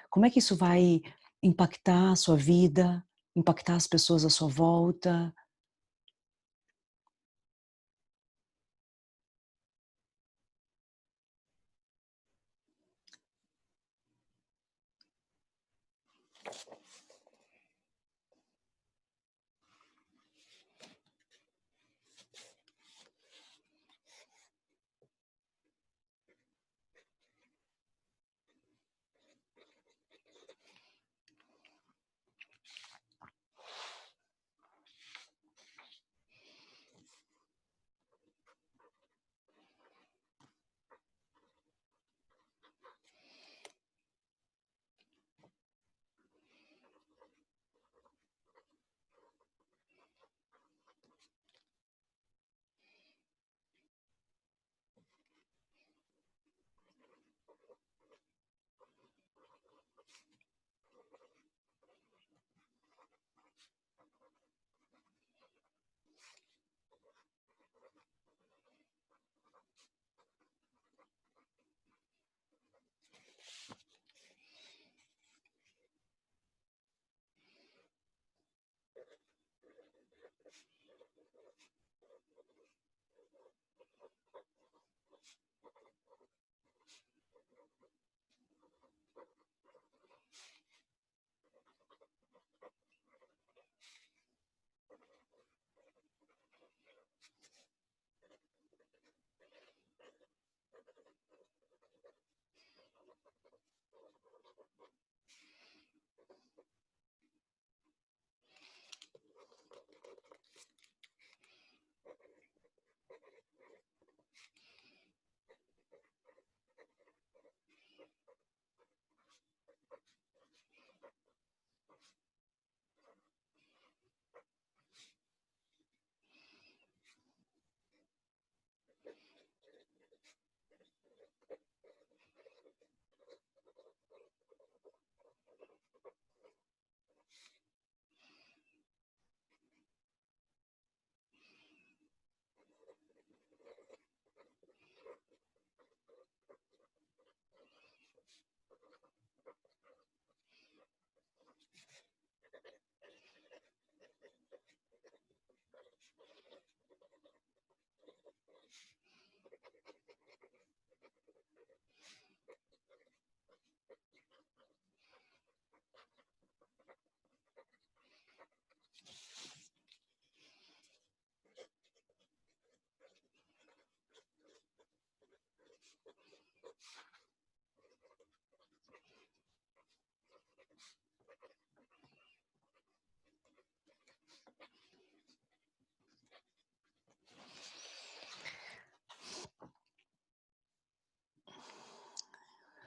Como é que isso vai impactar a sua vida, impactar as pessoas à sua volta?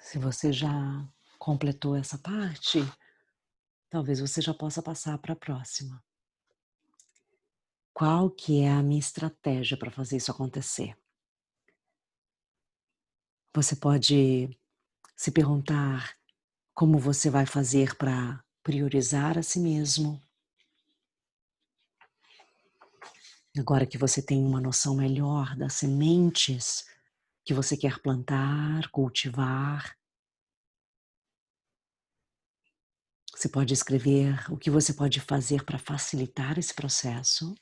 Se você já completou essa parte, talvez você já possa passar para a próxima. Qual que é a minha estratégia para fazer isso acontecer? Você pode se perguntar como você vai fazer para priorizar a si mesmo. Agora que você tem uma noção melhor das sementes que você quer plantar, cultivar, você pode escrever o que você pode fazer para facilitar esse processo.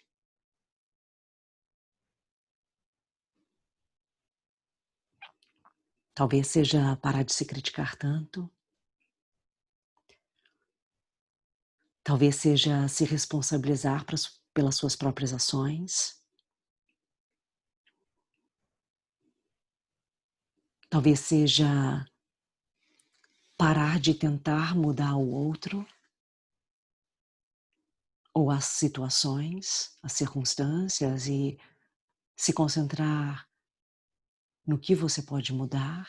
Talvez seja parar de se criticar tanto. Talvez seja se responsabilizar pelas suas próprias ações. Talvez seja parar de tentar mudar o outro, ou as situações, as circunstâncias, e se concentrar no que você pode mudar.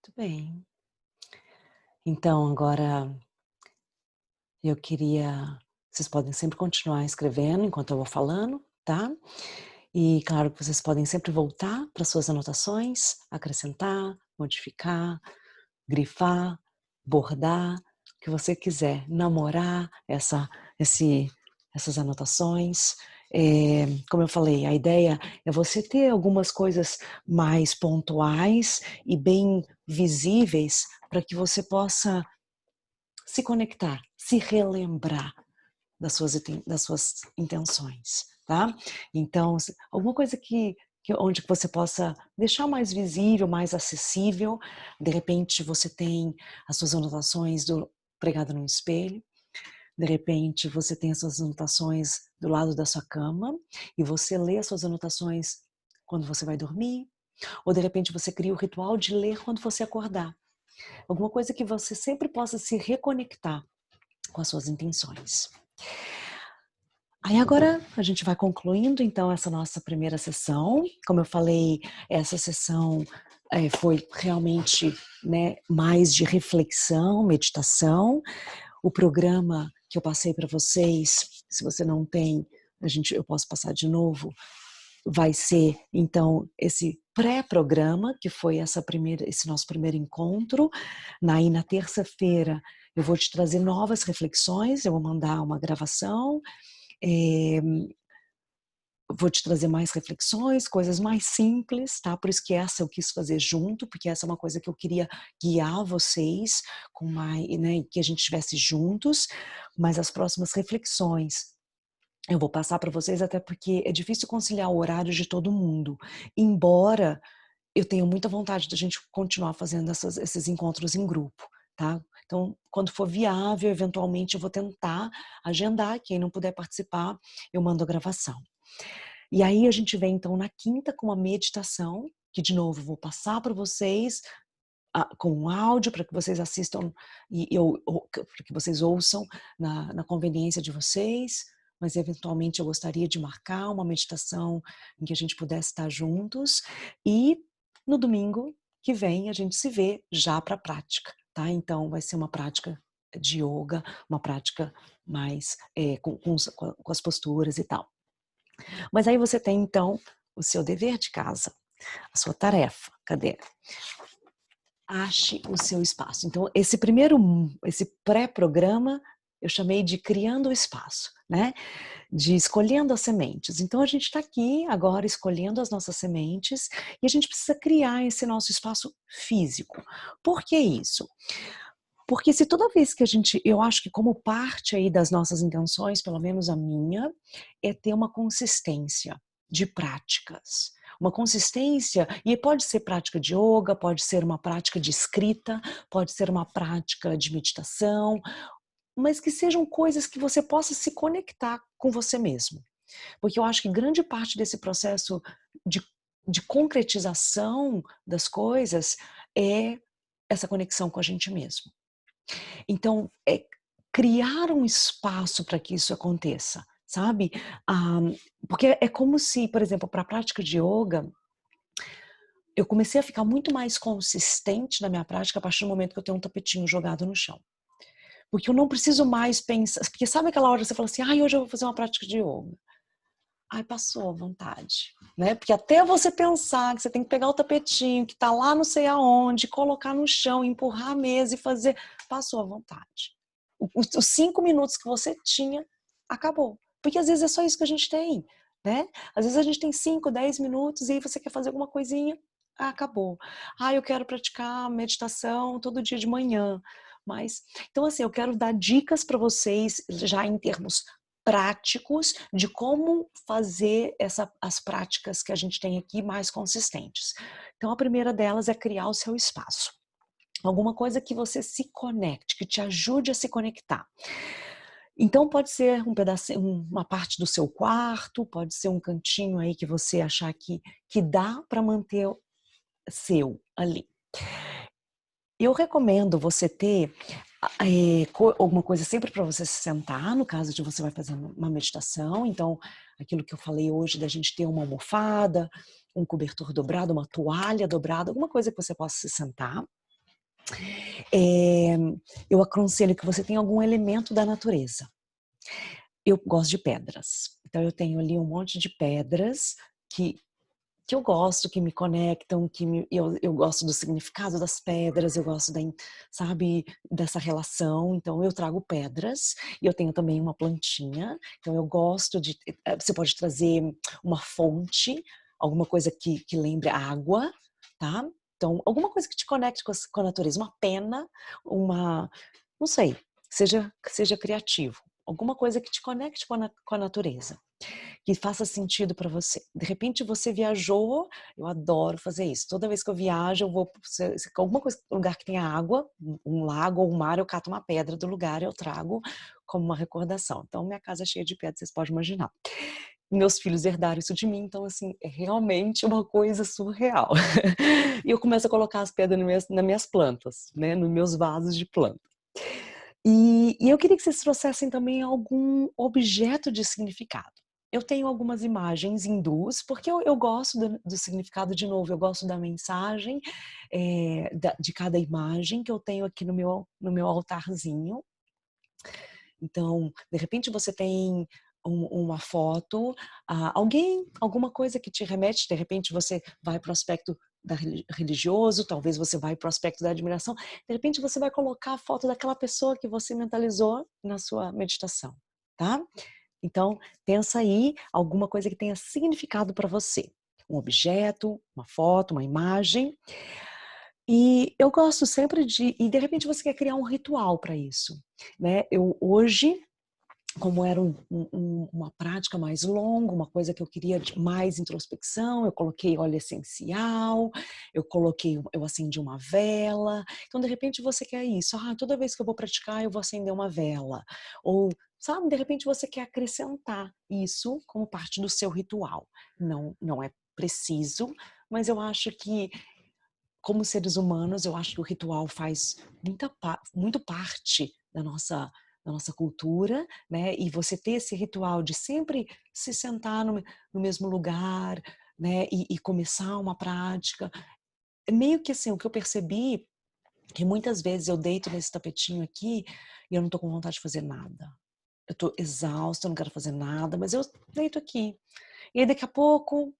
Muito bem. Então, agora vocês podem sempre continuar escrevendo enquanto eu vou falando, tá? E claro que vocês podem sempre voltar para suas anotações, acrescentar, modificar, grifar, bordar, o que você quiser, namorar essas anotações. Como eu falei, a ideia é você ter algumas coisas mais pontuais e bem visíveis para que você possa se conectar, se relembrar das suas intenções, tá? Então, alguma coisa onde você possa deixar mais visível, mais acessível. De repente você tem as suas anotações pregada no espelho. De repente você tem as suas anotações do lado da sua cama e você lê as suas anotações quando você vai dormir. Ou de repente você cria o ritual de ler quando você acordar. Alguma coisa que você sempre possa se reconectar com as suas intenções. Aí agora a gente vai concluindo então essa nossa primeira sessão. Como eu falei, essa sessão foi realmente, né, mais de reflexão, meditação. O programa que eu passei para vocês, se você não tem, eu posso passar de novo. vai ser, então, esse pré-programa, que foi esse nosso primeiro encontro. Aí, na terça-feira, eu vou te trazer novas reflexões, eu vou mandar uma gravação, vou te trazer mais reflexões, coisas mais simples, tá? Por isso que essa eu quis fazer junto, porque essa é uma coisa que eu queria guiar vocês com mais, né, que a gente estivesse juntos, mas as próximas reflexões eu vou passar para vocês, até porque é difícil conciliar o horário de todo mundo, embora eu tenha muita vontade da gente continuar fazendo esses encontros em grupo, tá? Então, quando for viável, eventualmente eu vou tentar agendar, quem não puder participar, eu mando a gravação. E aí a gente vem então na quinta com uma meditação, que de novo eu vou passar para vocês, com um áudio para que vocês assistam para que vocês ouçam na conveniência de vocês, mas eventualmente eu gostaria de marcar uma meditação em que a gente pudesse estar juntos, e no domingo que vem a gente se vê já para a prática, tá? Então vai ser uma prática de yoga, uma prática mais com as posturas e tal. Mas aí você tem então o seu dever de casa, a sua tarefa. Cadê? Ache o seu espaço. Então, esse pré-programa, eu chamei de criando o espaço, né? De escolhendo as sementes. Então, a gente está aqui agora escolhendo as nossas sementes e a gente precisa criar esse nosso espaço físico. Por que isso? Porque se toda vez que eu acho que como parte aí das nossas intenções, pelo menos a minha, é ter uma consistência de práticas. Uma consistência, e pode ser prática de yoga, pode ser uma prática de escrita, pode ser uma prática de meditação, mas que sejam coisas que você possa se conectar com você mesmo. Porque eu acho que grande parte desse processo de, de concretização das coisas é essa conexão com a gente mesmo. Então, criar um espaço para que isso aconteça, sabe? Porque é como se, por exemplo, para a prática de yoga, eu comecei a ficar muito mais consistente na minha prática a partir do momento que eu tenho um tapetinho jogado no chão. Porque eu não preciso mais pensar, porque sabe aquela hora que você fala assim, hoje eu vou fazer uma prática de yoga. Passou a vontade, né? Porque até você pensar que você tem que pegar o tapetinho, que tá lá não sei aonde, colocar no chão, empurrar a mesa e fazer, passou a vontade. Os 5 minutos que você tinha, acabou. Porque às vezes é só isso que a gente tem, né? Às vezes a gente tem 5, 10 minutos e aí você quer fazer alguma coisinha, acabou. Eu quero praticar meditação todo dia de manhã. Então assim, eu quero dar dicas para vocês já em termos práticos de como fazer as práticas que a gente tem aqui mais consistentes. Então a primeira delas é criar o seu espaço. Alguma coisa que você se conecte, que te ajude a se conectar. Então pode ser um pedacinho, uma parte do seu quarto, pode ser um cantinho aí que você achar que dá para manter seu ali. Eu recomendo você ter alguma coisa sempre para você se sentar, no caso de você vai fazer uma meditação. Então, aquilo que eu falei hoje da gente ter uma almofada, um cobertor dobrado, uma toalha dobrada, alguma coisa que você possa se sentar. Eu aconselho que você tenha algum elemento da natureza. Eu gosto de pedras, então eu tenho ali um monte de pedras que eu gosto, que me conectam, eu gosto do significado das pedras, eu gosto sabe, dessa relação. Então eu trago pedras e eu tenho também uma plantinha. Então eu gosto você pode trazer uma fonte, alguma coisa que lembre a água, tá? Então alguma coisa que te conecte com a natureza, uma pena, não sei, seja criativo. Alguma coisa que te conecte com a natureza, que faça sentido para você. De repente você viajou, eu adoro fazer isso. Toda vez que eu viajo, eu vou alguma coisa, um lugar que tenha água, um lago ou um mar, eu cato uma pedra do lugar e eu trago como uma recordação. Então minha casa é cheia de pedras, vocês podem imaginar. Meus filhos herdaram isso de mim, então assim, é realmente uma coisa surreal. E eu começo a colocar as pedras nas minhas plantas, né, nos meus vasos de planta. E eu queria que vocês trouxessem também algum objeto de significado. Eu tenho algumas imagens hindus, porque eu gosto do significado, de novo, eu gosto da mensagem de cada imagem que eu tenho aqui no meu altarzinho. Então, de repente você tem uma foto, alguém, alguma coisa que te remete, de repente você vai para o aspecto religioso, talvez você vai para o aspecto da admiração, de repente você vai colocar a foto daquela pessoa que você mentalizou na sua meditação, tá? Então, pensa aí alguma coisa que tenha significado para você. Um objeto, uma foto, uma imagem. E eu gosto sempre e de repente você quer criar um ritual para isso, né? Eu hoje, como era uma prática mais longa, uma coisa que eu queria de mais introspecção, eu coloquei óleo essencial, eu acendi uma vela. Então, de repente, você quer isso. Toda vez que eu vou praticar, eu vou acender uma vela. Ou, sabe, de repente você quer acrescentar isso como parte do seu ritual. Não é preciso, mas eu acho que, como seres humanos, eu acho que o ritual faz muito parte da nossa cultura, né? E você ter esse ritual de sempre se sentar no mesmo lugar, né? E começar uma prática. É meio que assim, o que eu percebi, que muitas vezes eu deito nesse tapetinho aqui e eu não tô com vontade de fazer nada. Eu tô exausta, eu não quero fazer nada, mas eu deito aqui. E aí daqui a pouco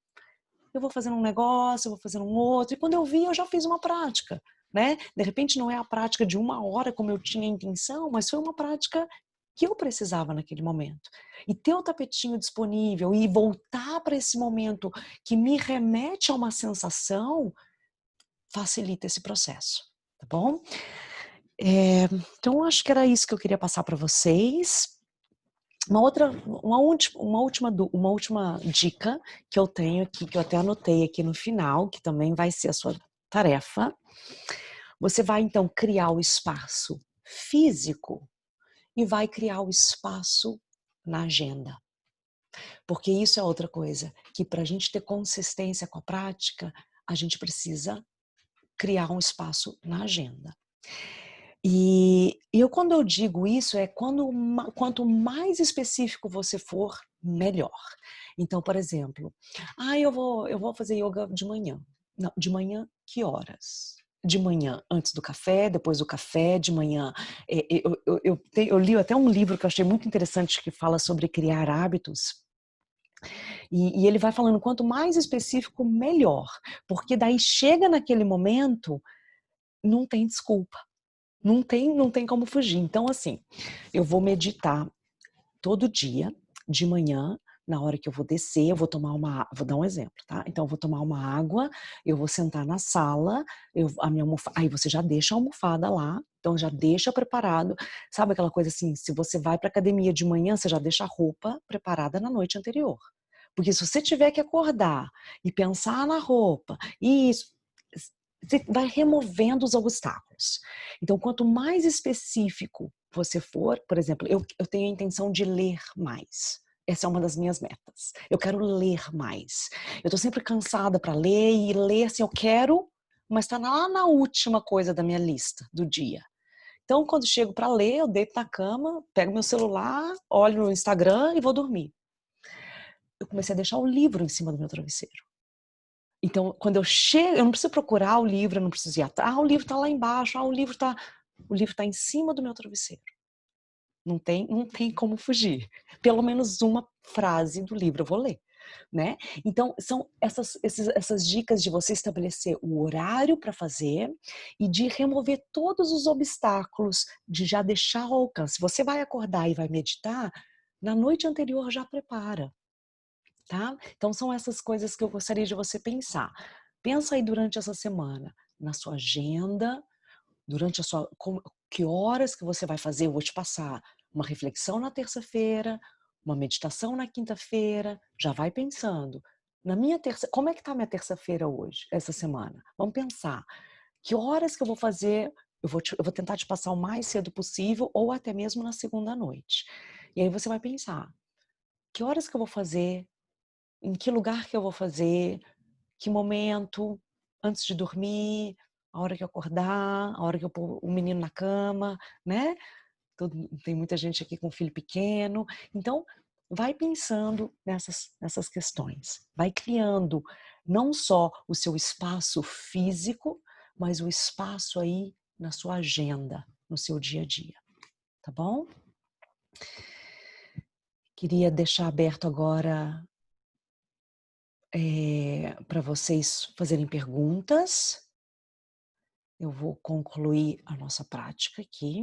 eu vou fazendo um negócio, eu vou fazendo um outro, e quando eu vi, eu já fiz uma prática, né? De repente não é a prática de 1 hora como eu tinha a intenção, mas foi uma prática que eu precisava naquele momento. E ter o tapetinho disponível e voltar para esse momento que me remete a uma sensação, facilita esse processo, tá bom? Então, acho que era isso que eu queria passar para vocês. Uma última dica que eu tenho aqui, que eu até anotei aqui no final, que também vai ser a sua tarefa. Você vai então criar o espaço físico e vai criar o espaço na agenda. Porque isso é outra coisa, que para a gente ter consistência com a prática, a gente precisa criar um espaço na agenda. E quando eu digo isso, quanto mais específico você for, melhor. Então, por exemplo, eu vou fazer yoga de manhã. Não, de manhã, que horas? De manhã, antes do café, depois do café, de manhã. Eu li até um livro que eu achei muito interessante que fala sobre criar hábitos. E ele vai falando, quanto mais específico, melhor. Porque daí chega naquele momento, não tem desculpa. Não tem como fugir. Então, assim, eu vou meditar todo dia, de manhã, na hora que eu vou descer, eu vou tomar vou dar um exemplo, tá? Então, eu vou tomar uma água, eu vou sentar na sala, a minha almofada, aí você já deixa a almofada lá, então já deixa preparado. Sabe aquela coisa assim, se você vai pra academia de manhã, você já deixa a roupa preparada na noite anterior. Porque se você tiver que acordar e pensar na roupa, e isso, você vai removendo os obstáculos. Então, quanto mais específico você for, por exemplo, eu tenho a intenção de ler mais. Essa é uma das minhas metas. Eu quero ler mais. Eu tô sempre cansada para ler e ler se eu quero, mas tá lá na última coisa da minha lista do dia. Então, quando chego para ler, eu deito na cama, pego meu celular, olho no Instagram e vou dormir. Eu comecei a deixar o livro em cima do meu travesseiro. Então, quando eu chego, eu não preciso procurar o livro, eu não preciso ir atrás. O livro está lá embaixo, o livro tá em cima do meu travesseiro. Não tem como fugir. Pelo menos uma frase do livro eu vou ler, né? Então, são essas dicas de você estabelecer o horário para fazer e de remover todos os obstáculos, de já deixar ao alcance. Você vai acordar e vai meditar, na noite anterior já prepara. Tá? Então são essas coisas que eu gostaria de você pensar. Pensa aí durante essa semana, na sua agenda, durante que horas que você vai fazer, eu vou te passar uma reflexão na terça-feira, uma meditação na quinta-feira, já vai pensando. Como é que tá a minha terça-feira hoje, essa semana? Vamos pensar. Que horas que eu vou fazer? Eu vou tentar te passar o mais cedo possível ou até mesmo na segunda noite. E aí você vai pensar, que horas que eu vou fazer? Em que lugar que eu vou fazer, que momento, antes de dormir, a hora que eu acordar, a hora que eu pôr o menino na cama, né? Tem muita gente aqui com filho pequeno. Então, vai pensando nessas questões. Vai criando não só o seu espaço físico, mas o espaço aí na sua agenda, no seu dia a dia. Tá bom? Queria deixar aberto agora, para vocês fazerem perguntas. Eu vou concluir a nossa prática aqui.